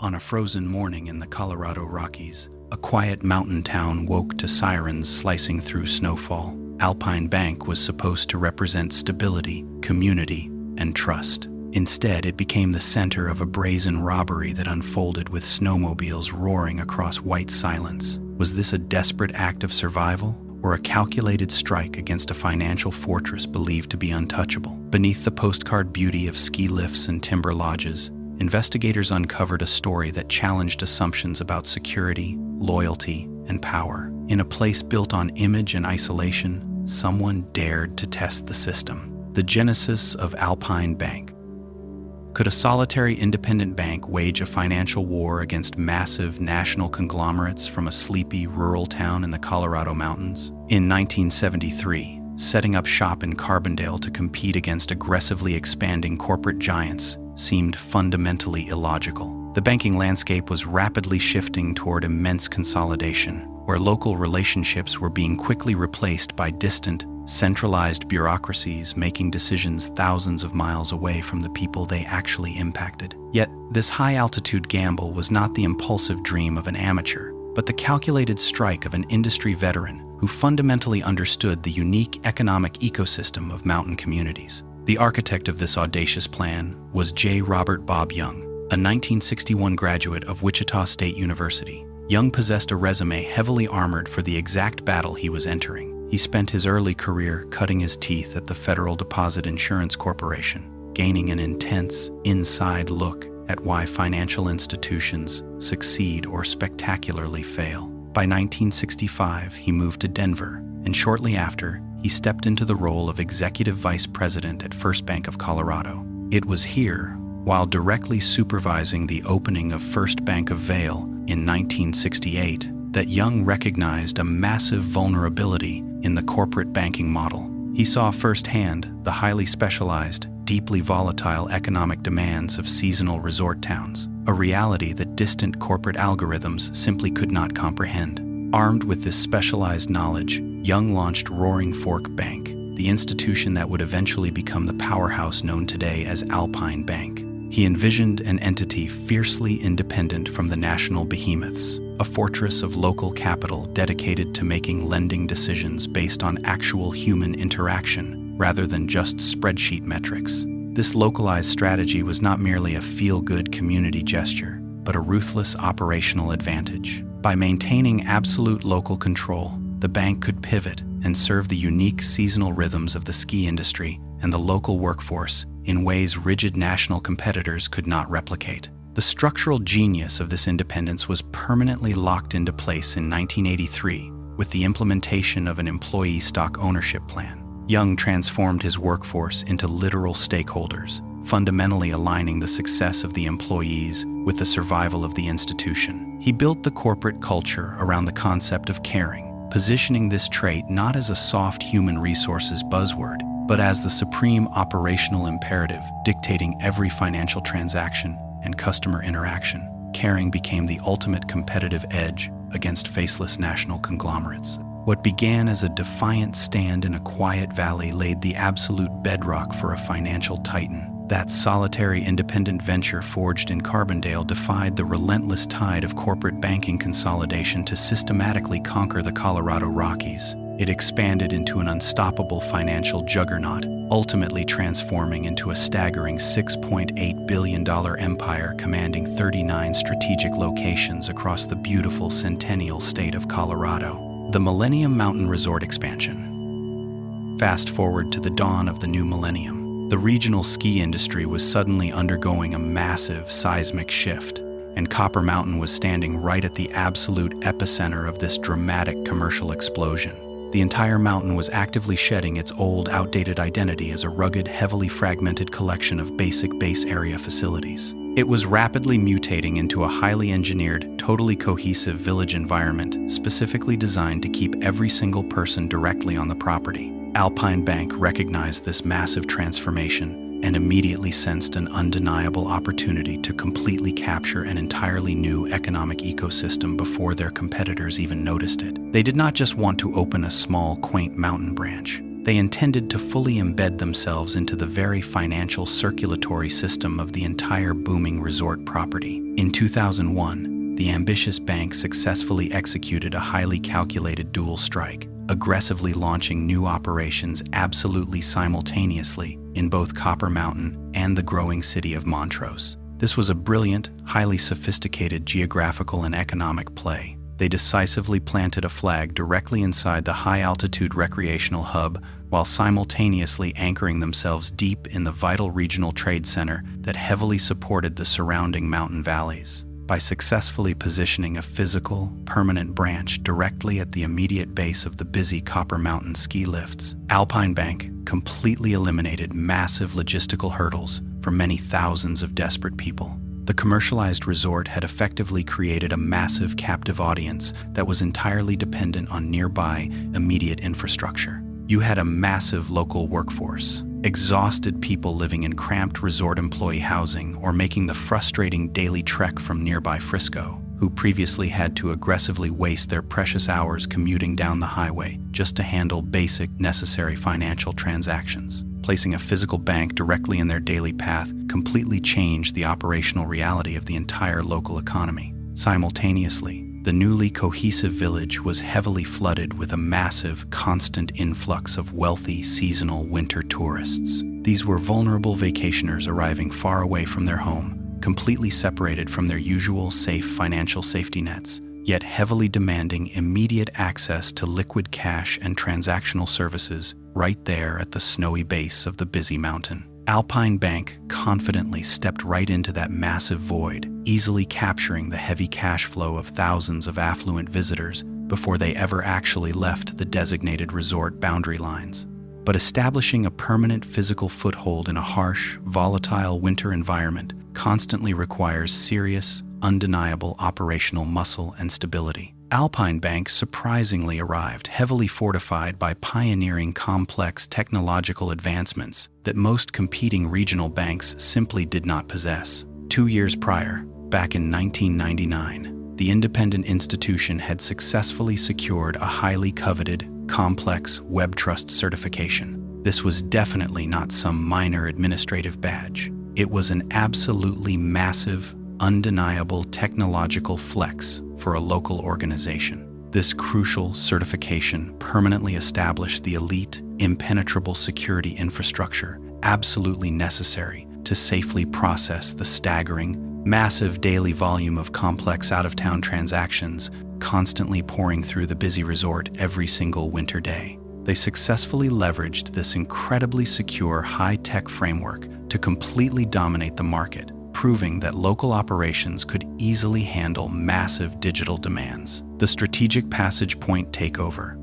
On a frozen morning in the Colorado Rockies, a quiet mountain town woke to sirens slicing through snowfall. Alpine Bank was supposed to represent stability, community, and trust. Instead, it became the center of a brazen robbery that unfolded with snowmobiles roaring across white silence. Was this a desperate act of survival, or a calculated strike against a financial fortress believed to be untouchable? Beneath the postcard beauty of ski lifts and timber lodges, investigators uncovered a story that challenged assumptions about security, loyalty, and power. In a place built on image and isolation, someone dared to test the system. The genesis of Alpine Bank. Could a solitary independent bank wage a financial war against massive national conglomerates from a sleepy rural town in the Colorado mountains? In 1973, setting up shop in Carbondale to compete against aggressively expanding corporate giants seemed fundamentally illogical. The banking landscape was rapidly shifting toward immense consolidation, where local relationships were being quickly replaced by distant, centralized bureaucracies making decisions thousands of miles away from the people they actually impacted. Yet, this high-altitude gamble was not the impulsive dream of an amateur, but the calculated strike of an industry veteran who fundamentally understood the unique economic ecosystem of mountain communities. The architect of this audacious plan was J. Robert Bob Young, a 1961 graduate of Wichita State University. Young possessed a resume heavily armored for the exact battle he was entering. He spent his early career cutting his teeth at the Federal Deposit Insurance Corporation, gaining an intense, inside look at why financial institutions succeed or spectacularly fail. By 1965, he moved to Denver, and shortly after, he stepped into the role of Executive Vice President at First Bank of Colorado. It was here, while directly supervising the opening of First Bank of Vail in 1968, that Young recognized a massive vulnerability in the corporate banking model. He saw firsthand the highly specialized, deeply volatile economic demands of seasonal resort towns, a reality that distant corporate algorithms simply could not comprehend. Armed with this specialized knowledge, Young launched Roaring Fork Bank, the institution that would eventually become the powerhouse known today as Alpine Bank. He envisioned an entity fiercely independent from the national behemoths, a fortress of local capital dedicated to making lending decisions based on actual human interaction rather than just spreadsheet metrics. This localized strategy was not merely a feel-good community gesture, but a ruthless operational advantage. By maintaining absolute local control, the bank could pivot and serve the unique seasonal rhythms of the ski industry and the local workforce in ways rigid national competitors could not replicate. The structural genius of this independence was permanently locked into place in 1983 with the implementation of an employee stock ownership plan. Young transformed his workforce into literal stakeholders, fundamentally aligning the success of the employees with the survival of the institution. He built the corporate culture around the concept of caring, positioning this trait not as a soft human resources buzzword, but as the supreme operational imperative dictating every financial transaction and customer interaction. Caring became the ultimate competitive edge against faceless national conglomerates. What began as a defiant stand in a quiet valley laid the absolute bedrock for a financial titan. That solitary independent venture forged in Carbondale defied the relentless tide of corporate banking consolidation to systematically conquer the Colorado Rockies. It expanded into an unstoppable financial juggernaut, ultimately transforming into a staggering $6.8 billion empire commanding 39 strategic locations across the beautiful centennial state of Colorado. The Millennium Mountain Resort expansion. Fast forward to the dawn of the new millennium. The regional ski industry was suddenly undergoing a massive seismic shift, and Copper Mountain was standing right at the absolute epicenter of this dramatic commercial explosion. The entire mountain was actively shedding its old, outdated identity as a rugged, heavily fragmented collection of basic base area facilities. It was rapidly mutating into a highly engineered, totally cohesive village environment specifically designed to keep every single person directly on the property. Alpine Bank recognized this massive transformation and immediately sensed an undeniable opportunity to completely capture an entirely new economic ecosystem before their competitors even noticed it. They did not just want to open a small, quaint mountain branch. They intended to fully embed themselves into the very financial circulatory system of the entire booming resort property. In 2001, the ambitious bank successfully executed a highly calculated dual strike, aggressively launching new operations absolutely simultaneously in both Copper Mountain and the growing city of Montrose. This was a brilliant, highly sophisticated geographical and economic play. They decisively planted a flag directly inside the high-altitude recreational hub while simultaneously anchoring themselves deep in the vital regional trade center that heavily supported the surrounding mountain valleys. By successfully positioning a physical, permanent branch directly at the immediate base of the busy Copper Mountain ski lifts, Alpine Bank completely eliminated massive logistical hurdles for many thousands of desperate people. The commercialized resort had effectively created a massive captive audience that was entirely dependent on nearby, immediate infrastructure. You had a massive local workforce, exhausted people living in cramped resort employee housing or making the frustrating daily trek from nearby Frisco, who previously had to aggressively waste their precious hours commuting down the highway just to handle basic, necessary financial transactions. Placing a physical bank directly in their daily path completely changed the operational reality of the entire local economy. Simultaneously, the newly cohesive village was heavily flooded with a massive, constant influx of wealthy, seasonal winter tourists. These were vulnerable vacationers arriving far away from their home, completely separated from their usual safe financial safety nets, yet heavily demanding immediate access to liquid cash and transactional services right there at the snowy base of the busy mountain. Alpine Bank confidently stepped right into that massive void, easily capturing the heavy cash flow of thousands of affluent visitors before they ever actually left the designated resort boundary lines. But establishing a permanent physical foothold in a harsh, volatile winter environment constantly requires serious, undeniable operational muscle and stability. Alpine Bank surprisingly arrived heavily fortified by pioneering complex technological advancements that most competing regional banks simply did not possess. 2 years prior, back in 1999, the independent institution had successfully secured a highly coveted, complex Web Trust certification. This was definitely not some minor administrative badge. It was an absolutely massive, undeniable technological flex for a local organization. This crucial certification permanently established the elite, impenetrable security infrastructure absolutely necessary to safely process the staggering, massive daily volume of complex out-of-town transactions constantly pouring through the busy resort every single winter day. They successfully leveraged this incredibly secure high-tech framework to completely dominate the market, proving that local operations could easily handle massive digital demands. The strategic passage point takeover.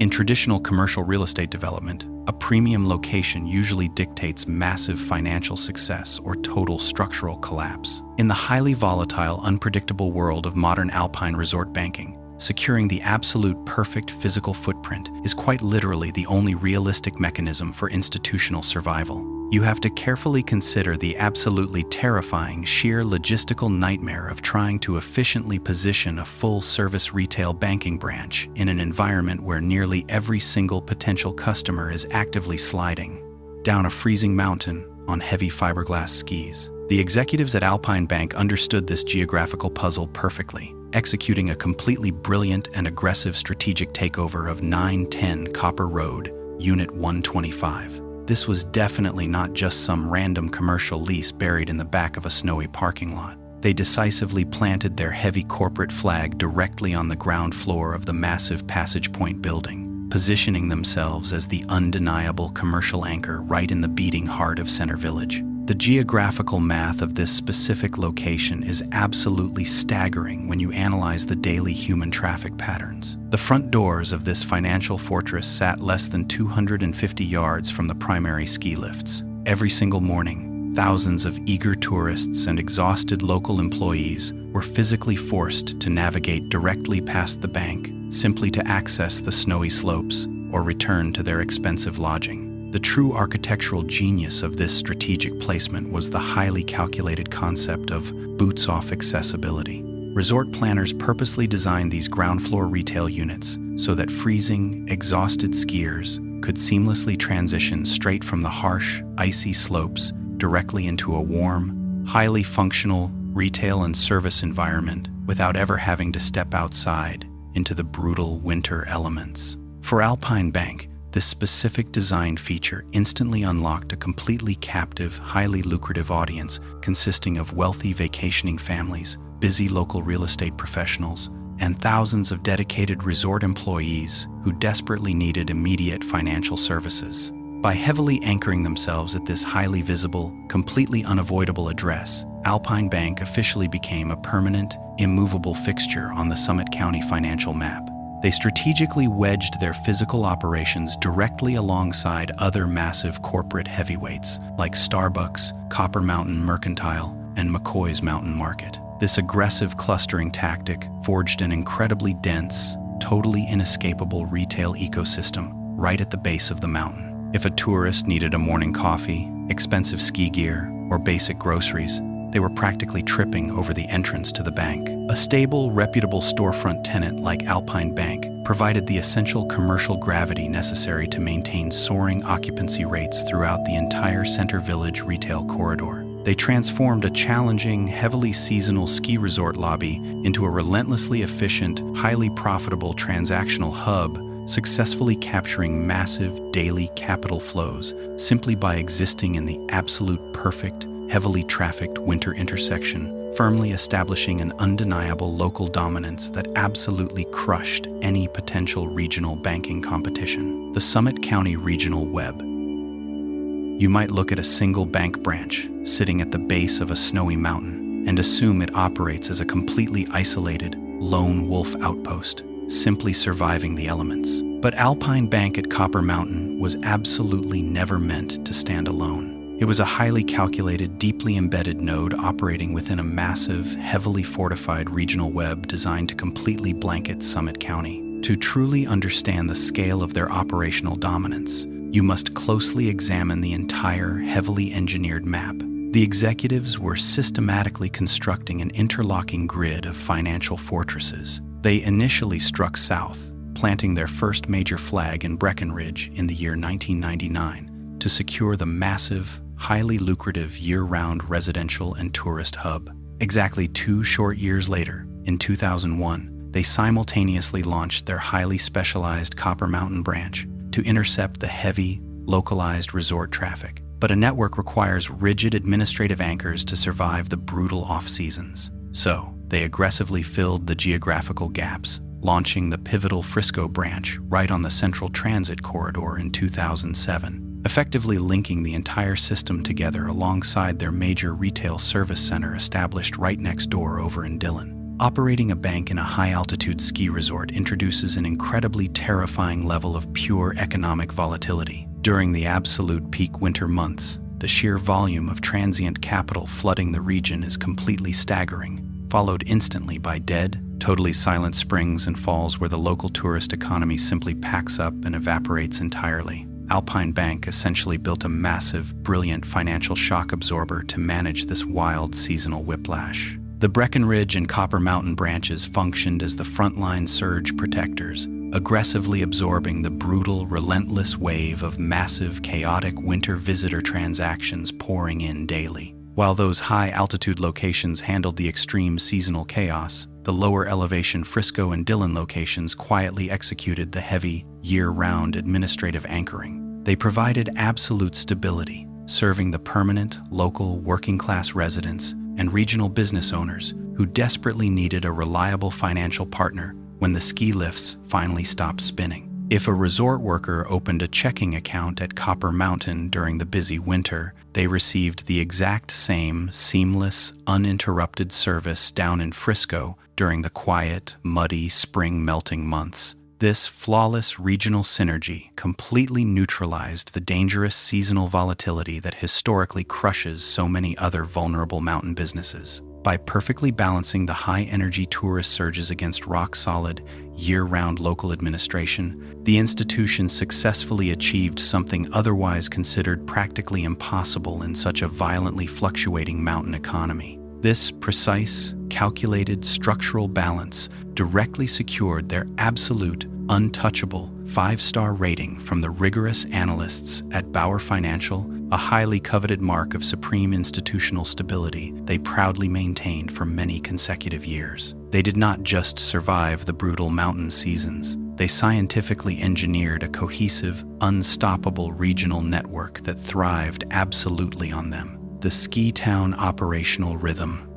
In traditional commercial real estate development, a premium location usually dictates massive financial success or total structural collapse. In the highly volatile, unpredictable world of modern alpine resort banking, securing the absolute perfect physical footprint is quite literally the only realistic mechanism for institutional survival. You have to carefully consider the absolutely terrifying sheer logistical nightmare of trying to efficiently position a full-service retail banking branch in an environment where nearly every single potential customer is actively sliding down a freezing mountain on heavy fiberglass skis. The executives at Alpine Bank understood this geographical puzzle perfectly, executing a completely brilliant and aggressive strategic takeover of 910 Copper Road, Unit 125. This was definitely not just some random commercial lease buried in the back of a snowy parking lot. They decisively planted their heavy corporate flag directly on the ground floor of the massive Passage Point building, positioning themselves as the undeniable commercial anchor right in the beating heart of Center Village. The geographical math of this specific location is absolutely staggering when you analyze the daily human traffic patterns. The front doors of this financial fortress sat less than 250 yards from the primary ski lifts. Every single morning, thousands of eager tourists and exhausted local employees were physically forced to navigate directly past the bank simply to access the snowy slopes or return to their expensive lodging. The true architectural genius of this strategic placement was the highly calculated concept of boots-off accessibility. Resort planners purposely designed these ground-floor retail units so that freezing, exhausted skiers could seamlessly transition straight from the harsh, icy slopes directly into a warm, highly functional retail and service environment without ever having to step outside into the brutal winter elements. For Alpine Bank, this specific design feature instantly unlocked a completely captive, highly lucrative audience consisting of wealthy vacationing families, busy local real estate professionals, and thousands of dedicated resort employees who desperately needed immediate financial services. By heavily anchoring themselves at this highly visible, completely unavoidable address, Alpine Bank officially became a permanent, immovable fixture on the Summit County financial map. They strategically wedged their physical operations directly alongside other massive corporate heavyweights like Starbucks, Copper Mountain Mercantile, and McCoy's Mountain Market. This aggressive clustering tactic forged an incredibly dense, totally inescapable retail ecosystem right at the base of the mountain. If a tourist needed a morning coffee, expensive ski gear, or basic groceries, they were practically tripping over the entrance to the bank. A stable, reputable storefront tenant like Alpine Bank provided the essential commercial gravity necessary to maintain soaring occupancy rates throughout the entire Center Village retail corridor. They transformed a challenging, heavily seasonal ski resort lobby into a relentlessly efficient, highly profitable transactional hub, successfully capturing massive daily capital flows simply by existing in the absolute perfect, heavily trafficked winter intersection, firmly establishing an undeniable local dominance that absolutely crushed any potential regional banking competition. The Summit County Regional Web. You might look at a single bank branch sitting at the base of a snowy mountain and assume it operates as a completely isolated, lone wolf outpost, simply surviving the elements. But Alpine Bank at Copper Mountain was absolutely never meant to stand alone. It was a highly calculated, deeply embedded node operating within a massive, heavily fortified regional web designed to completely blanket Summit County. To truly understand the scale of their operational dominance, you must closely examine the entire heavily engineered map. The executives were systematically constructing an interlocking grid of financial fortresses. They initially struck south, planting their first major flag in Breckenridge in the year 1999 to secure the massive, highly lucrative year-round residential and tourist hub. Exactly 2 short years later, in 2001, they simultaneously launched their highly specialized Copper Mountain branch to intercept the heavy, localized resort traffic. But a network requires rigid administrative anchors to survive the brutal off-seasons. So, they aggressively filled the geographical gaps, launching the pivotal Frisco branch right on the Central Transit Corridor in 2007, effectively linking the entire system together alongside their major retail service center established right next door over in Dillon. Operating a bank in a high-altitude ski resort introduces an incredibly terrifying level of pure economic volatility. During the absolute peak winter months, the sheer volume of transient capital flooding the region is completely staggering, followed instantly by dead, totally silent springs and falls where the local tourist economy simply packs up and evaporates entirely. Alpine Bank essentially built a massive, brilliant financial shock absorber to manage this wild seasonal whiplash. The Breckenridge and Copper Mountain branches functioned as the frontline surge protectors, aggressively absorbing the brutal, relentless wave of massive, chaotic winter visitor transactions pouring in daily. While those high-altitude locations handled the extreme seasonal chaos, the lower-elevation Frisco and Dillon locations quietly executed the heavy, year-round administrative anchoring. They provided absolute stability, serving the permanent, local, working-class residents and regional business owners who desperately needed a reliable financial partner when the ski lifts finally stopped spinning. If a resort worker opened a checking account at Copper Mountain during the busy winter, they received the exact same seamless, uninterrupted service down in Frisco during the quiet, muddy spring melting months. This flawless regional synergy completely neutralized the dangerous seasonal volatility that historically crushes so many other vulnerable mountain businesses. By perfectly balancing the high-energy tourist surges against rock-solid, year-round local administration, the institution successfully achieved something otherwise considered practically impossible in such a violently fluctuating mountain economy. This precise, calculated structural balance directly secured their absolute, untouchable, 5-star rating from the rigorous analysts at Bauer Financial, a highly coveted mark of supreme institutional stability they proudly maintained for many consecutive years. They did not just survive the brutal mountain seasons. They scientifically engineered a cohesive, unstoppable regional network that thrived absolutely on them. The ski town operational rhythm.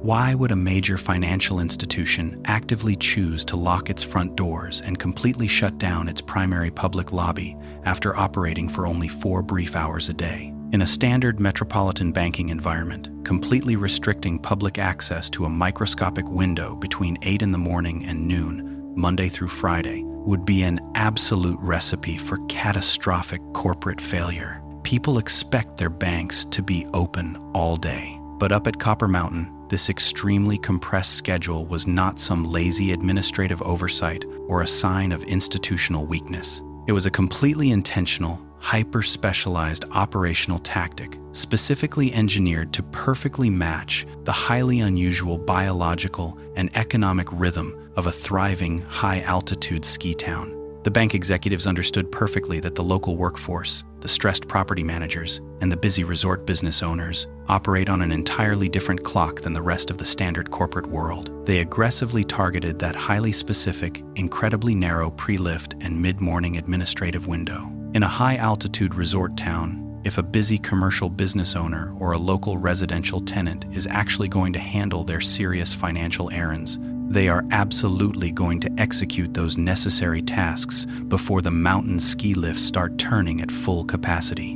Why would a major financial institution actively choose to lock its front doors and completely shut down its primary public lobby after operating for only 4 brief hours a day? In a standard metropolitan banking environment, completely restricting public access to a microscopic window between 8 in the morning and noon, Monday through Friday, would be an absolute recipe for catastrophic corporate failure. People expect their banks to be open all day. But up at Copper Mountain, this extremely compressed schedule was not some lazy administrative oversight or a sign of institutional weakness. It was a completely intentional, hyper-specialized operational tactic, specifically engineered to perfectly match the highly unusual biological and economic rhythm of a thriving, high-altitude ski town. The bank executives understood perfectly that the local workforce, the stressed property managers, and the busy resort business owners operate on an entirely different clock than the rest of the standard corporate world. They aggressively targeted that highly specific, incredibly narrow pre-lift and mid-morning administrative window. In a high-altitude resort town, if a busy commercial business owner or a local residential tenant is actually going to handle their serious financial errands, they are absolutely going to execute those necessary tasks before the mountain ski lifts start turning at full capacity,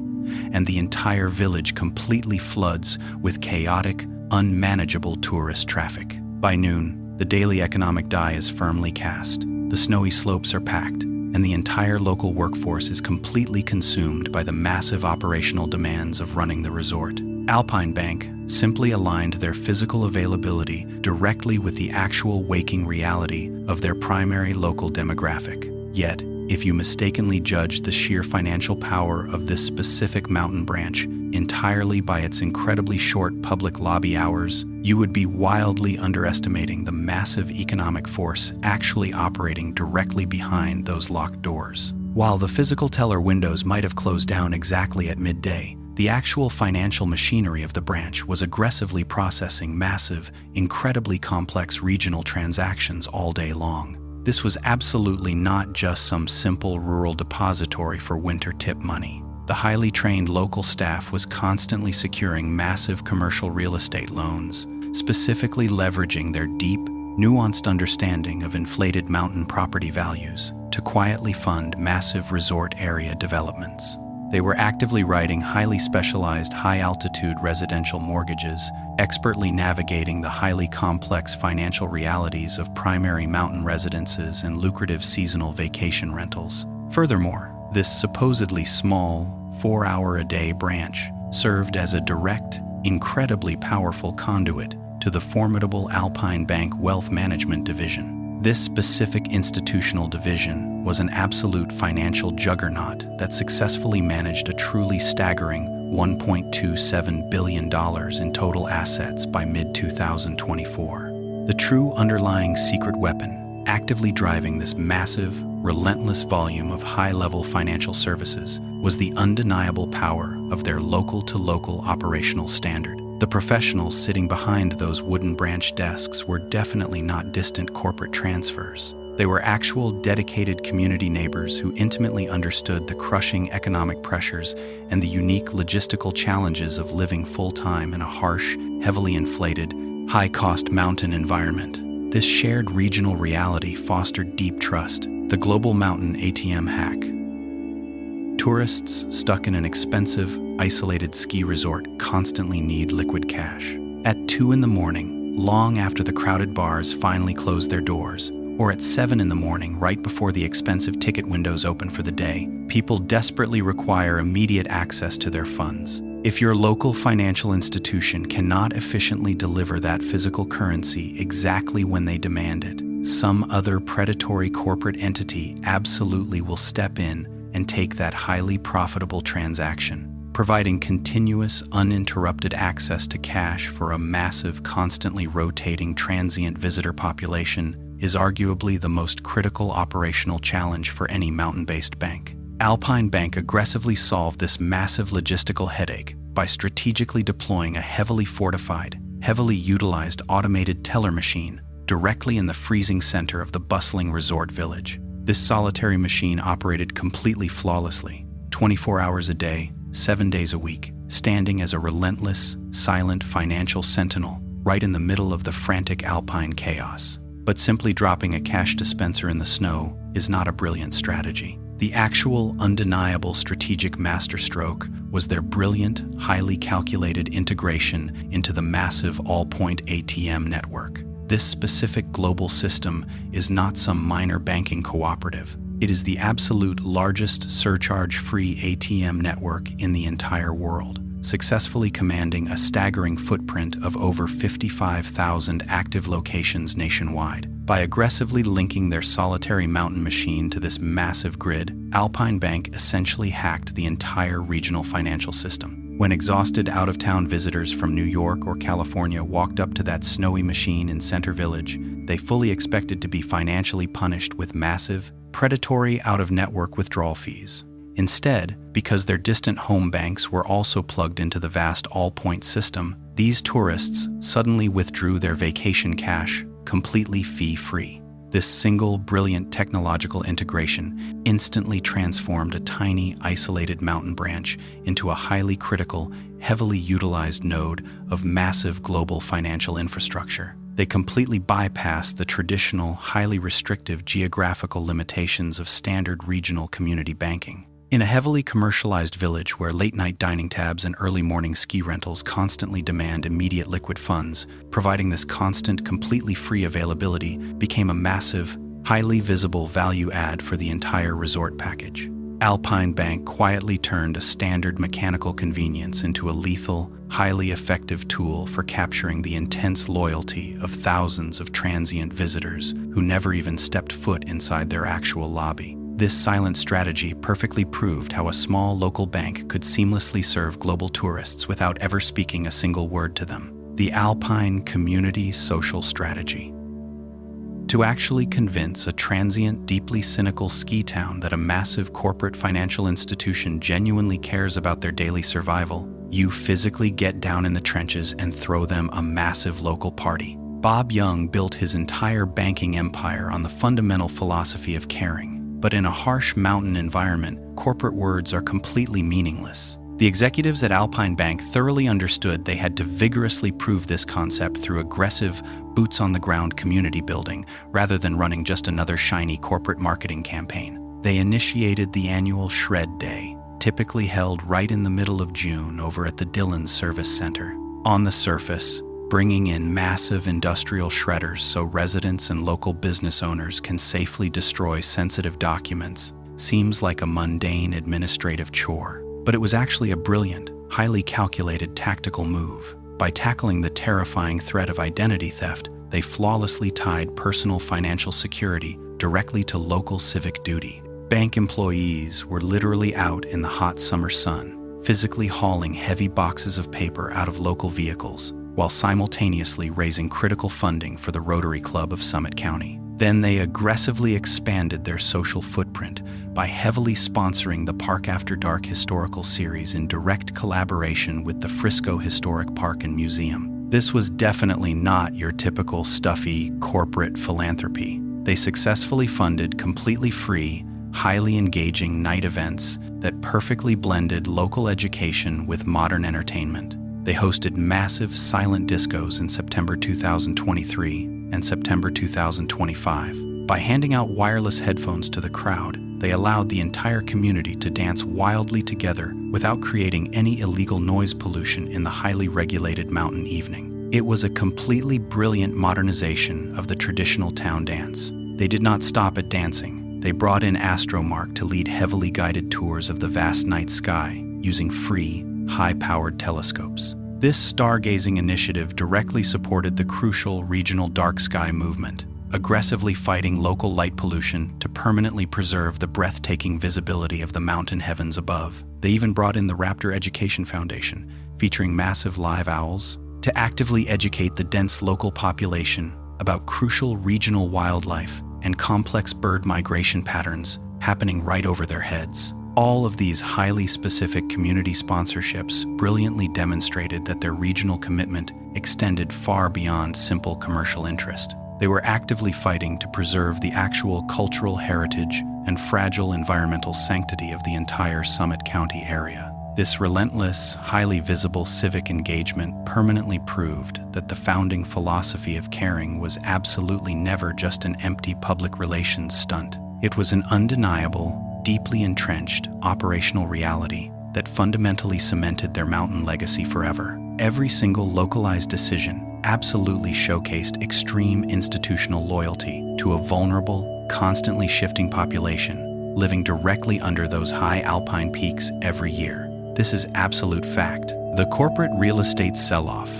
and the entire village completely floods with chaotic, unmanageable tourist traffic. By noon, the daily economic die is firmly cast, the snowy slopes are packed, and the entire local workforce is completely consumed by the massive operational demands of running the resort. Alpine Bank simply aligned their physical availability directly with the actual waking reality of their primary local demographic. Yet, if you mistakenly judge the sheer financial power of this specific mountain branch entirely by its incredibly short public lobby hours, you would be wildly underestimating the massive economic force actually operating directly behind those locked doors. While the physical teller windows might have closed down exactly at midday, the actual financial machinery of the branch was aggressively processing massive, incredibly complex regional transactions all day long. This was absolutely not just some simple rural depository for winter tip money. The highly trained local staff was constantly securing massive commercial real estate loans, specifically leveraging their deep, nuanced understanding of inflated mountain property values to quietly fund massive resort area developments. They were actively writing highly specialized, high-altitude residential mortgages, expertly navigating the highly complex financial realities of primary mountain residences and lucrative seasonal vacation rentals. Furthermore, this supposedly small, 4-hour-a-day branch served as a direct, incredibly powerful conduit to the formidable Alpine Bank Wealth Management Division. This specific institutional division was an absolute financial juggernaut that successfully managed a truly staggering $1.27 billion in total assets by mid-2024. The true underlying secret weapon, actively driving this massive, relentless volume of high-level financial services, was the undeniable power of their local-to-local operational standard. The professionals sitting behind those wooden branch desks were definitely not distant corporate transfers. They were actual dedicated community neighbors who intimately understood the crushing economic pressures and the unique logistical challenges of living full-time in a harsh, heavily inflated, high-cost mountain environment. This shared regional reality fostered deep trust, the global mountain ATM hack. Tourists stuck in an expensive, isolated ski resort constantly need liquid cash. At 2 in the morning, long after the crowded bars finally close their doors, or at 7 in the morning right before the expensive ticket windows open for the day, people desperately require immediate access to their funds. If your local financial institution cannot efficiently deliver that physical currency exactly when they demand it, some other predatory corporate entity absolutely will step in and take that highly profitable transaction. Providing continuous, uninterrupted access to cash for a massive, constantly rotating transient visitor population is arguably the most critical operational challenge for any mountain-based bank. Alpine Bank aggressively solved this massive logistical headache by strategically deploying a heavily fortified, heavily utilized automated teller machine directly in the freezing center of the bustling resort village. This solitary machine operated completely flawlessly, 24 hours a day, 7 days a week, standing as a relentless, silent financial sentinel right in the middle of the frantic Alpine chaos. But simply dropping a cash dispenser in the snow is not a brilliant strategy. The actual, undeniable strategic masterstroke was their brilliant, highly calculated integration into the massive all-point ATM network. This specific global system is not some minor banking cooperative. It is the absolute largest surcharge-free ATM network in the entire world, successfully commanding a staggering footprint of over 55,000 active locations nationwide. By aggressively linking their solitary mountain machine to this massive grid, Alpine Bank essentially hacked the entire regional financial system. When exhausted out-of-town visitors from New York or California walked up to that snowy machine in Center Village, they fully expected to be financially punished with massive, predatory out-of-network withdrawal fees. Instead, because their distant home banks were also plugged into the vast all-point system, these tourists suddenly withdrew their vacation cash completely fee-free. This single, brilliant technological integration instantly transformed a tiny, isolated mountain branch into a highly critical, heavily utilized node of massive global financial infrastructure. They completely bypassed the traditional, highly restrictive geographical limitations of standard regional community banking. In a heavily commercialized village where late-night dining tabs and early-morning ski rentals constantly demand immediate liquid funds, providing this constant, completely free availability became a massive, highly visible value add for the entire resort package. Alpine Bank quietly turned a standard mechanical convenience into a lethal, highly effective tool for capturing the intense loyalty of thousands of transient visitors who never even stepped foot inside their actual lobby. This silent strategy perfectly proved how a small local bank could seamlessly serve global tourists without ever speaking a single word to them. The Alpine Community Social Strategy. To actually convince a transient, deeply cynical ski town that a massive corporate financial institution genuinely cares about their daily survival, you physically get down in the trenches and throw them a massive local party. Bob Young built his entire banking empire on the fundamental philosophy of caring. But in a harsh mountain environment, corporate words are completely meaningless. The executives at Alpine Bank thoroughly understood they had to vigorously prove this concept through aggressive, boots-on-the-ground community building, rather than running just another shiny corporate marketing campaign. They initiated the annual Shred Day, typically held right in the middle of June over at the Dillon Service Center. On the surface, bringing in massive industrial shredders so residents and local business owners can safely destroy sensitive documents seems like a mundane administrative chore. But it was actually a brilliant, highly calculated tactical move. By tackling the terrifying threat of identity theft, they flawlessly tied personal financial security directly to local civic duty. Bank employees were literally out in the hot summer sun, physically hauling heavy boxes of paper out of local vehicles, while simultaneously raising critical funding for the Rotary Club of Summit County. Then they aggressively expanded their social footprint by heavily sponsoring the Park After Dark historical series in direct collaboration with the Frisco Historic Park and Museum. This was definitely not your typical stuffy corporate philanthropy. They successfully funded completely free, highly engaging night events that perfectly blended local education with modern entertainment. They hosted massive silent discos in September 2023 and September 2025. By handing out wireless headphones to the crowd, they allowed the entire community to dance wildly together without creating any illegal noise pollution in the highly regulated mountain evening. It was a completely brilliant modernization of the traditional town dance. They did not stop at dancing. They brought in Astromark to lead heavily guided tours of the vast night sky using free, high-powered telescopes. This stargazing initiative directly supported the crucial regional dark sky movement, aggressively fighting local light pollution to permanently preserve the breathtaking visibility of the mountain heavens above. They even brought in the Raptor Education Foundation, featuring massive live owls, to actively educate the dense local population about crucial regional wildlife and complex bird migration patterns happening right over their heads. All of these highly specific community sponsorships brilliantly demonstrated that their regional commitment extended far beyond simple commercial interest. They were actively fighting to preserve the actual cultural heritage and fragile environmental sanctity of the entire Summit County area. This relentless, highly visible civic engagement permanently proved that the founding philosophy of caring was absolutely never just an empty public relations stunt. It was an undeniable, deeply entrenched operational reality that fundamentally cemented their mountain legacy forever. Every single localized decision absolutely showcased extreme institutional loyalty to a vulnerable, constantly shifting population living directly under those high alpine peaks every year. This is absolute fact. The corporate real estate sell-off.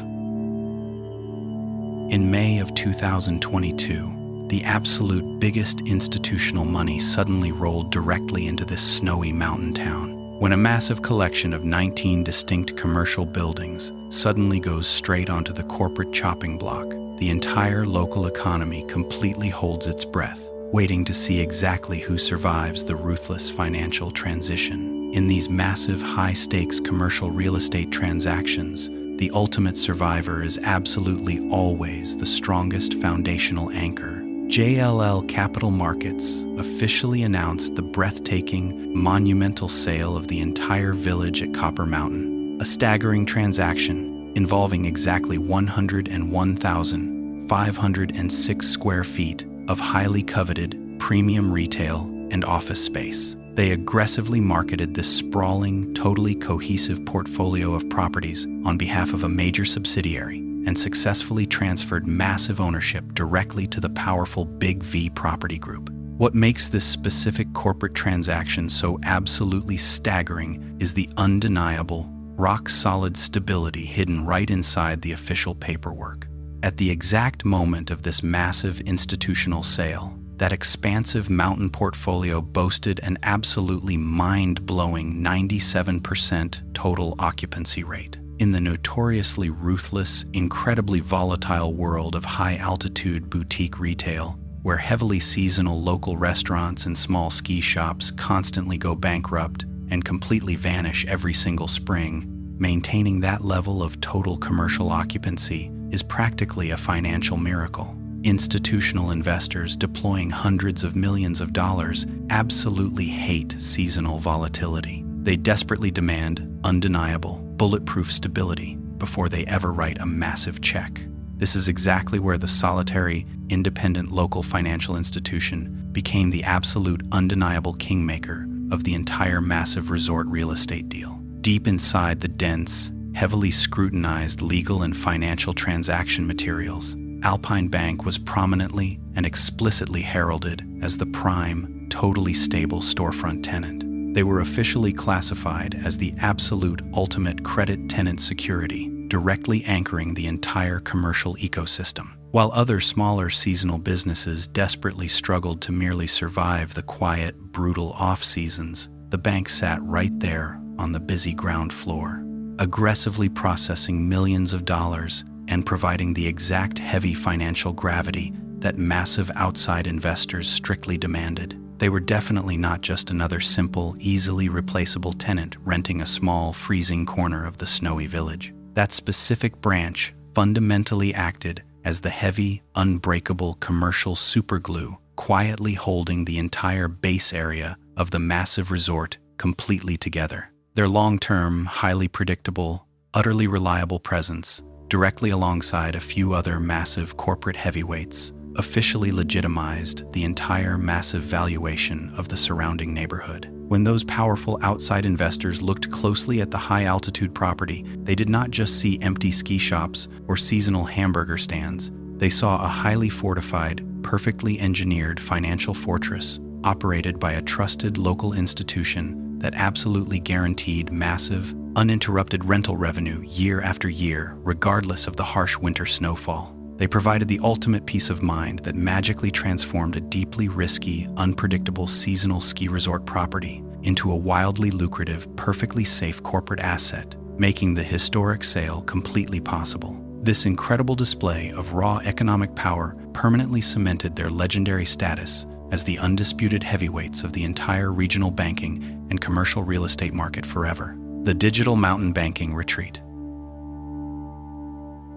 In May of 2022, the absolute biggest institutional money suddenly rolled directly into this snowy mountain town. When a massive collection of 19 distinct commercial buildings suddenly goes straight onto the corporate chopping block, the entire local economy completely holds its breath, waiting to see exactly who survives the ruthless financial transition. In these massive, high-stakes commercial real estate transactions, the ultimate survivor is absolutely always the strongest foundational anchor. JLL Capital Markets officially announced the breathtaking, monumental sale of the entire village at Copper Mountain, a staggering transaction involving exactly 101,506 square feet of highly coveted premium retail and office space. They aggressively marketed this sprawling, totally cohesive portfolio of properties on behalf of a major subsidiary and successfully transferred massive ownership directly to the powerful Big V Property Group. What makes this specific corporate transaction so absolutely staggering is the undeniable, rock-solid stability hidden right inside the official paperwork. At the exact moment of this massive institutional sale, that expansive mountain portfolio boasted an absolutely mind-blowing 97% total occupancy rate. In the notoriously ruthless, incredibly volatile world of high-altitude boutique retail, where heavily seasonal local restaurants and small ski shops constantly go bankrupt and completely vanish every single spring, maintaining that level of total commercial occupancy is practically a financial miracle. Institutional investors deploying hundreds of millions of dollars absolutely hate seasonal volatility. They desperately demand undeniable, bulletproof stability before they ever write a massive check. This is exactly where the solitary, independent local financial institution became the absolute undeniable kingmaker of the entire massive resort real estate deal. Deep inside the dense, heavily scrutinized legal and financial transaction materials, Alpine Bank was prominently and explicitly heralded as the prime, totally stable storefront tenant. They were officially classified as the absolute ultimate credit tenant security, directly anchoring the entire commercial ecosystem. While other smaller seasonal businesses desperately struggled to merely survive the quiet, brutal off-seasons, the bank sat right there on the busy ground floor, aggressively processing millions of dollars and providing the exact heavy financial gravity that massive outside investors strictly demanded. They were definitely not just another simple, easily replaceable tenant renting a small, freezing corner of the snowy village. That specific branch fundamentally acted as the heavy, unbreakable commercial superglue, quietly holding the entire base area of the massive resort completely together. Their long-term, highly predictable, utterly reliable presence, directly alongside a few other massive corporate heavyweights, officially legitimized the entire massive valuation of the surrounding neighborhood. When those powerful outside investors looked closely at the high-altitude property, they did not just see empty ski shops or seasonal hamburger stands. They saw a highly fortified, perfectly engineered financial fortress operated by a trusted local institution that absolutely guaranteed massive, uninterrupted rental revenue year after year, regardless of the harsh winter snowfall. They provided the ultimate peace of mind that magically transformed a deeply risky, unpredictable seasonal ski resort property into a wildly lucrative, perfectly safe corporate asset, making the historic sale completely possible. This incredible display of raw economic power permanently cemented their legendary status as the undisputed heavyweights of the entire regional banking and commercial real estate market forever. The digital mountain banking retreat.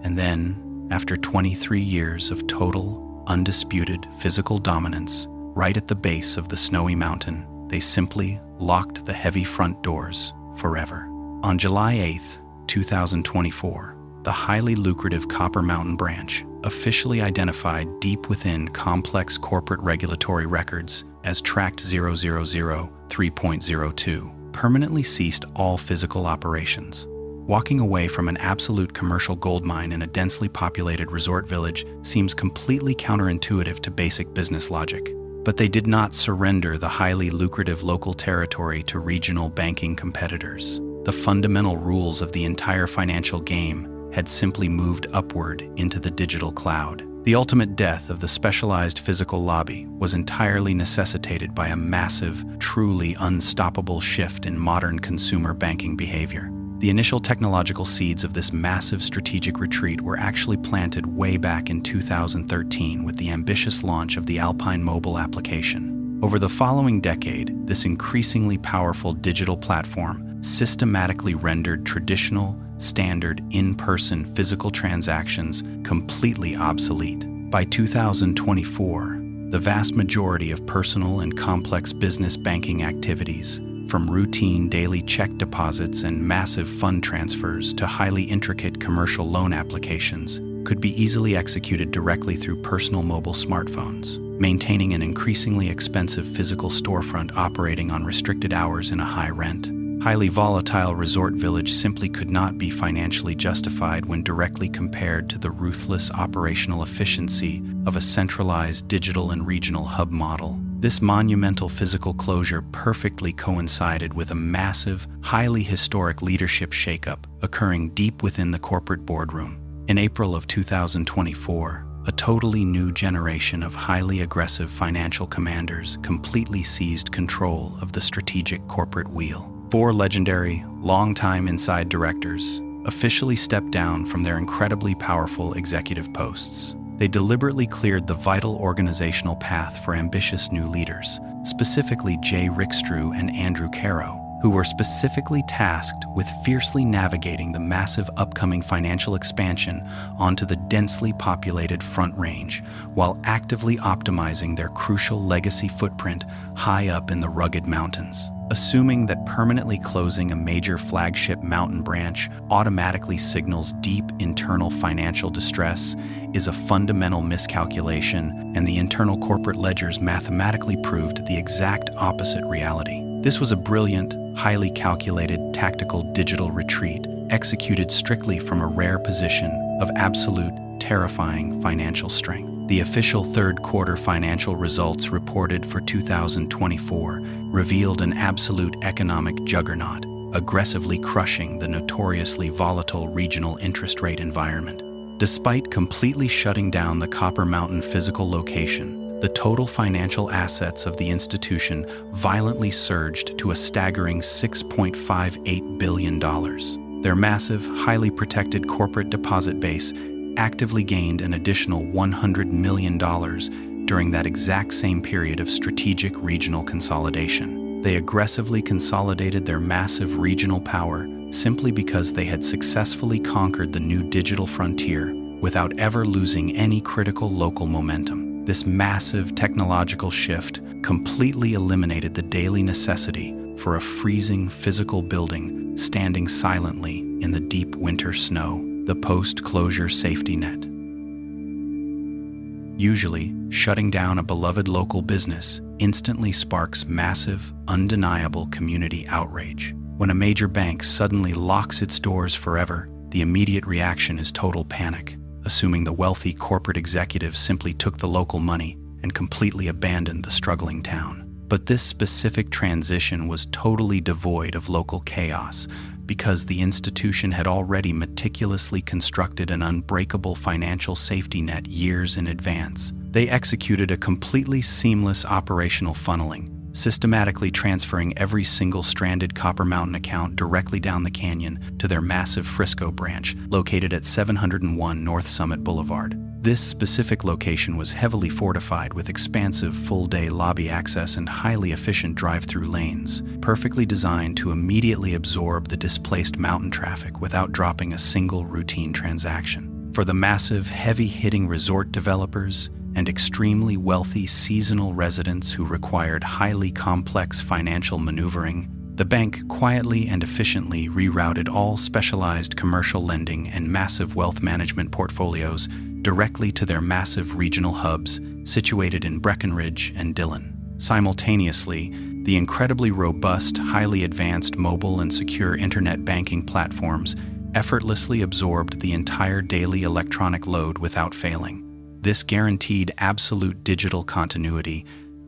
And then, after 23 years of total, undisputed physical dominance, right at the base of the snowy mountain, they simply locked the heavy front doors forever. On July 8, 2024, the highly lucrative Copper Mountain branch, officially identified deep within complex corporate regulatory records as Tract 000-3.02, permanently ceased all physical operations. Walking away from an absolute commercial goldmine in a densely populated resort village seems completely counterintuitive to basic business logic. But they did not surrender the highly lucrative local territory to regional banking competitors. The fundamental rules of the entire financial game had simply moved upward into the digital cloud. The ultimate death of the specialized physical lobby was entirely necessitated by a massive, truly unstoppable shift in modern consumer banking behavior. The initial technological seeds of this massive strategic retreat were actually planted way back in 2013 with the ambitious launch of the Alpine mobile application. Over the following decade, this increasingly powerful digital platform systematically rendered traditional, standard, in-person physical transactions completely obsolete. By 2024, the vast majority of personal and complex business banking activities, from routine daily check deposits and massive fund transfers to highly intricate commercial loan applications, could be easily executed directly through personal mobile smartphones, maintaining an increasingly expensive physical storefront operating on restricted hours in a high-rent, highly volatile resort village simply could not be financially justified when directly compared to the ruthless operational efficiency of a centralized digital and regional hub model. This monumental physical closure perfectly coincided with a massive, highly historic leadership shakeup occurring deep within the corporate boardroom. In April of 2024, a totally new generation of highly aggressive financial commanders completely seized control of the strategic corporate wheel. 4 legendary, longtime inside directors officially stepped down from their incredibly powerful executive posts. They deliberately cleared the vital organizational path for ambitious new leaders, specifically Jay Rickstrew and Andrew Caro, who were specifically tasked with fiercely navigating the massive upcoming financial expansion onto the densely populated Front Range, while actively optimizing their crucial legacy footprint high up in the rugged mountains. Assuming that permanently closing a major flagship mountain branch automatically signals deep internal financial distress is a fundamental miscalculation, and the internal corporate ledgers mathematically proved the exact opposite reality. This was a brilliant, highly calculated, tactical digital retreat, executed strictly from a rare position of absolute, terrifying financial strength. The official third quarter financial results reported for 2024 revealed an absolute economic juggernaut, aggressively crushing the notoriously volatile regional interest rate environment. Despite completely shutting down the Copper Mountain physical location, the total financial assets of the institution violently surged to a staggering $6.58 billion. Their massive, highly protected corporate deposit base actively gained an additional $100 million during that exact same period of strategic regional consolidation. They aggressively consolidated their massive regional power simply because they had successfully conquered the new digital frontier without ever losing any critical local momentum. This massive technological shift completely eliminated the daily necessity for a freezing physical building standing silently in the deep winter snow, the post-closure safety net. Usually, shutting down a beloved local business instantly sparks massive, undeniable community outrage. When a major bank suddenly locks its doors forever, the immediate reaction is total panic, assuming the wealthy corporate executives simply took the local money and completely abandoned the struggling town. But this specific transition was totally devoid of local chaos, because the institution had already meticulously constructed an unbreakable financial safety net years in advance. They executed a completely seamless operational funneling, systematically transferring every single stranded Copper Mountain account directly down the canyon to their massive Frisco branch, located at 701 North Summit Boulevard. This specific location was heavily fortified with expansive full-day lobby access and highly efficient drive-through lanes, perfectly designed to immediately absorb the displaced mountain traffic without dropping a single routine transaction. For the massive, heavy-hitting resort developers and extremely wealthy seasonal residents who required highly complex financial maneuvering, the bank quietly and efficiently rerouted all specialized commercial lending and massive wealth management portfolios directly to their massive regional hubs situated in Breckenridge and Dillon. Simultaneously, the incredibly robust, highly advanced mobile and secure internet banking platforms effortlessly absorbed the entire daily electronic load without failing. This guaranteed absolute digital continuity,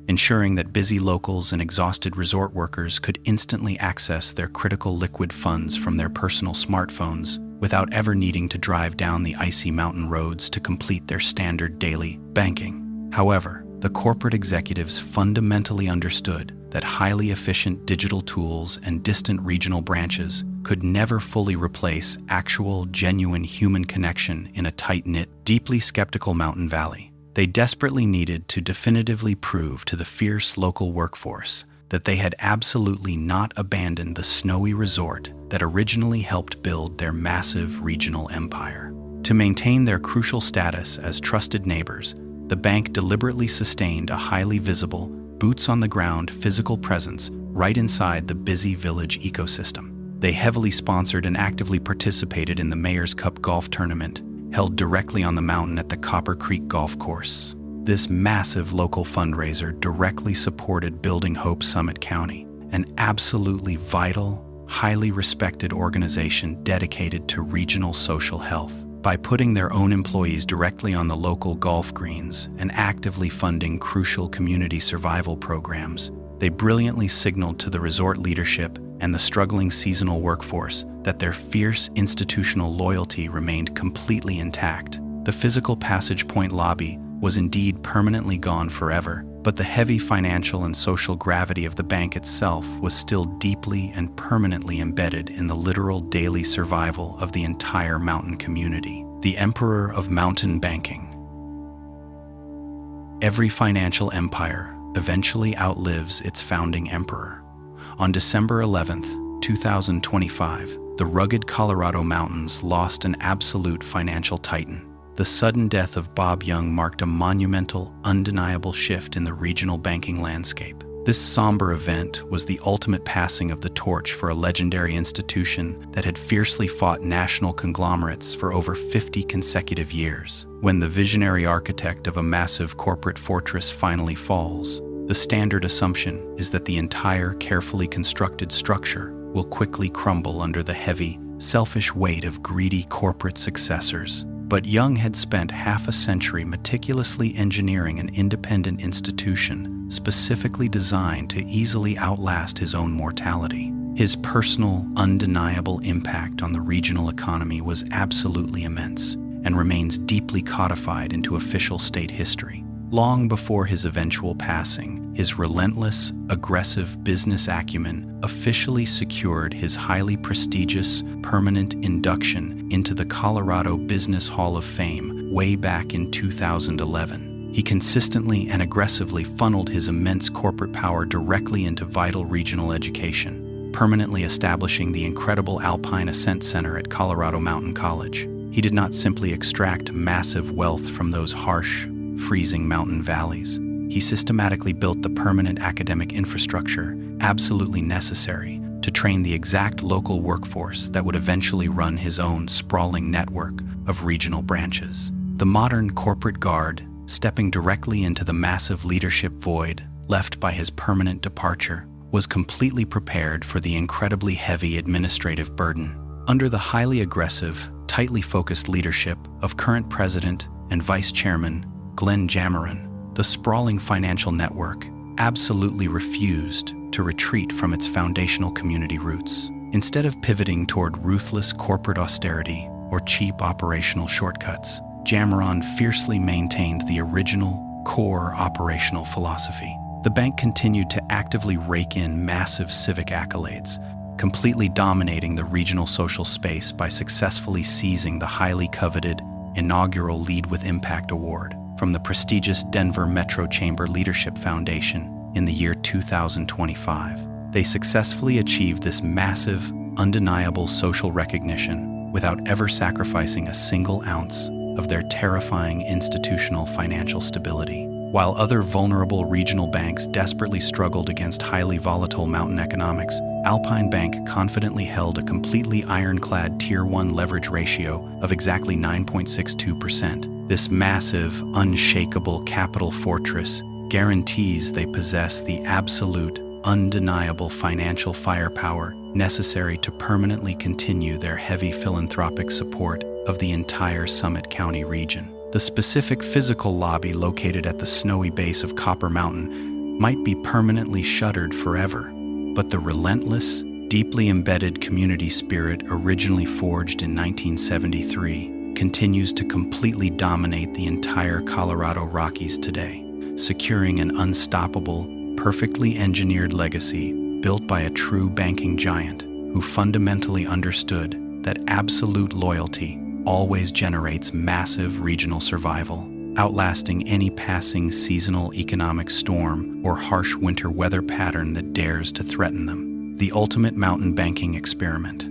ensuring that busy locals and exhausted resort workers could instantly access their critical liquid funds from their personal smartphones without ever needing to drive down the icy mountain roads to complete their standard daily banking. However, the corporate executives fundamentally understood that highly efficient digital tools and distant regional branches could never fully replace actual, genuine human connection in a tight-knit, deeply skeptical mountain valley. They desperately needed to definitively prove to the fierce local workforce that they had absolutely not abandoned the snowy resort that originally helped build their massive regional empire. To maintain their crucial status as trusted neighbors, the bank deliberately sustained a highly visible, boots-on-the-ground physical presence right inside the busy village ecosystem. They heavily sponsored and actively participated in the Mayor's Cup golf tournament, held directly on the mountain at the Copper Creek Golf Course. This massive local fundraiser directly supported Building Hope Summit County, an absolutely vital, highly respected organization dedicated to regional social health. By putting their own employees directly on the local golf greens and actively funding crucial community survival programs, they brilliantly signaled to the resort leadership and the struggling seasonal workforce that their fierce institutional loyalty remained completely intact. The physical Passage Point lobby was indeed permanently gone forever, but the heavy financial and social gravity of the bank itself was still deeply and permanently embedded in the literal daily survival of the entire mountain community. The Emperor of Mountain Banking. Every financial empire eventually outlives its founding emperor. On December 11th, 2025, the rugged Colorado mountains lost an absolute financial titan. The sudden death of Bob Young marked a monumental, undeniable shift in the regional banking landscape. This somber event was the ultimate passing of the torch for a legendary institution that had fiercely fought national conglomerates for over 50 consecutive years. When the visionary architect of a massive corporate fortress finally falls, the standard assumption is that the entire carefully constructed structure will quickly crumble under the heavy, selfish weight of greedy corporate successors. But Young had spent half a century meticulously engineering an independent institution specifically designed to easily outlast his own mortality. His personal, undeniable impact on the regional economy was absolutely immense and remains deeply codified into official state history. Long before his eventual passing, his relentless, aggressive business acumen officially secured his highly prestigious, permanent induction into the Colorado Business Hall of Fame way back in 2011. He consistently and aggressively funneled his immense corporate power directly into vital regional education, permanently establishing the incredible Alpine Ascent Center at Colorado Mountain College. He did not simply extract massive wealth from those harsh, freezing mountain valleys. He systematically built the permanent academic infrastructure absolutely necessary to train the exact local workforce that would eventually run his own sprawling network of regional branches. The modern corporate guard, stepping directly into the massive leadership void left by his permanent departure, was completely prepared for the incredibly heavy administrative burden. Under the highly aggressive, tightly focused leadership of current president and vice chairman Glenn Jamaron, the sprawling financial network absolutely refused to retreat from its foundational community roots. Instead of pivoting toward ruthless corporate austerity or cheap operational shortcuts, Jamaron fiercely maintained the original, core operational philosophy. The bank continued to actively rake in massive civic accolades, completely dominating the regional social space by successfully seizing the highly coveted inaugural Lead with Impact Award from the prestigious Denver Metro Chamber Leadership Foundation in the year 2025. They successfully achieved this massive, undeniable social recognition without ever sacrificing a single ounce of their terrifying institutional financial stability. While other vulnerable regional banks desperately struggled against highly volatile mountain economics, Alpine Bank confidently held a completely ironclad Tier 1 leverage ratio of exactly 9.62%. This massive, unshakable capital fortress guarantees they possess the absolute, undeniable financial firepower necessary to permanently continue their heavy philanthropic support of the entire Summit County region. The specific physical lobby located at the snowy base of Copper Mountain might be permanently shuttered forever, but the relentless, deeply embedded community spirit originally forged in 1973 continues to completely dominate the entire Colorado Rockies today, securing an unstoppable, perfectly engineered legacy built by a true banking giant who fundamentally understood that absolute loyalty always generates massive regional survival, outlasting any passing seasonal economic storm or harsh winter weather pattern that dares to threaten them. The ultimate mountain banking experiment.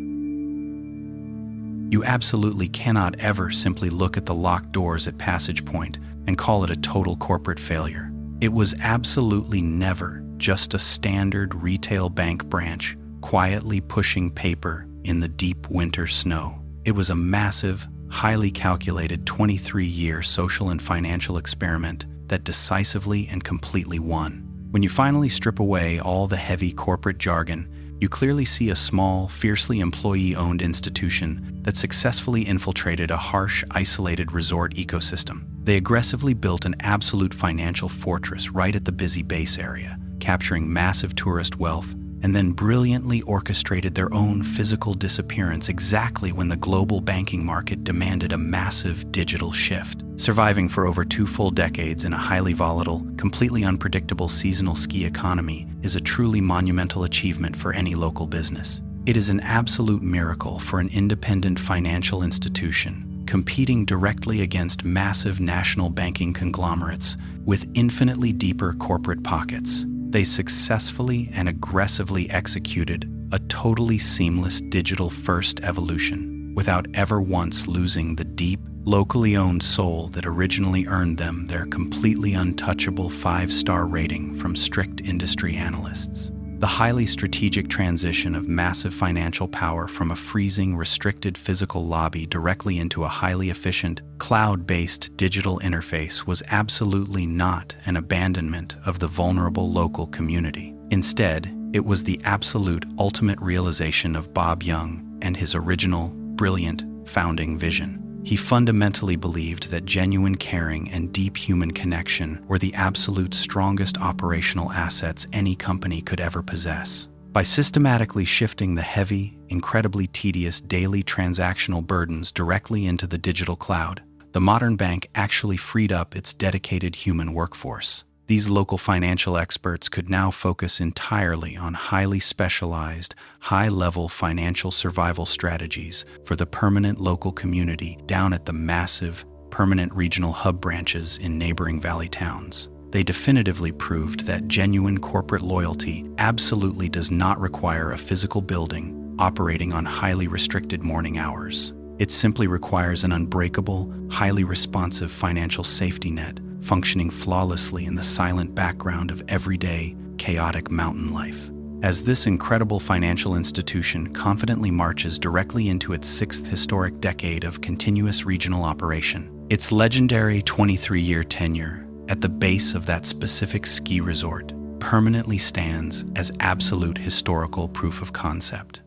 You absolutely cannot ever simply look at the locked doors at Passage Point and call it a total corporate failure. It was absolutely never just a standard retail bank branch quietly pushing paper in the deep winter snow. It was a massive, highly calculated 23-year social and financial experiment that decisively and completely won. When you finally strip away all the heavy corporate jargon, you clearly see a small, fiercely employee-owned institution that successfully infiltrated a harsh, isolated resort ecosystem. They aggressively built an absolute financial fortress right at the busy base area, capturing massive tourist wealth, and then brilliantly orchestrated their own physical disappearance exactly when the global banking market demanded a massive digital shift. Surviving for over 2 full decades in a highly volatile, completely unpredictable seasonal ski economy is a truly monumental achievement for any local business. It is an absolute miracle for an independent financial institution competing directly against massive national banking conglomerates with infinitely deeper corporate pockets. They successfully and aggressively executed a totally seamless digital-first evolution without ever once losing the deep, locally owned soul that originally earned them their completely untouchable 5-star rating from strict industry analysts. The highly strategic transition of massive financial power from a freezing, restricted physical lobby directly into a highly efficient, cloud-based digital interface was absolutely not an abandonment of the vulnerable local community. Instead, it was the absolute ultimate realization of Bob Young and his original, brilliant, founding vision. He fundamentally believed that genuine caring and deep human connection were the absolute strongest operational assets any company could ever possess. By systematically shifting the heavy, incredibly tedious daily transactional burdens directly into the digital cloud, the modern bank actually freed up its dedicated human workforce. These local financial experts could now focus entirely on highly specialized, high-level financial survival strategies for the permanent local community down at the massive, permanent regional hub branches in neighboring valley towns. They definitively proved that genuine corporate loyalty absolutely does not require a physical building operating on highly restricted morning hours. It simply requires an unbreakable, highly responsive financial safety net functioning flawlessly in the silent background of everyday, chaotic mountain life. As this incredible financial institution confidently marches directly into its 6th historic decade of continuous regional operation, its legendary 23-year tenure at the base of that specific ski resort permanently stands as absolute historical proof of concept.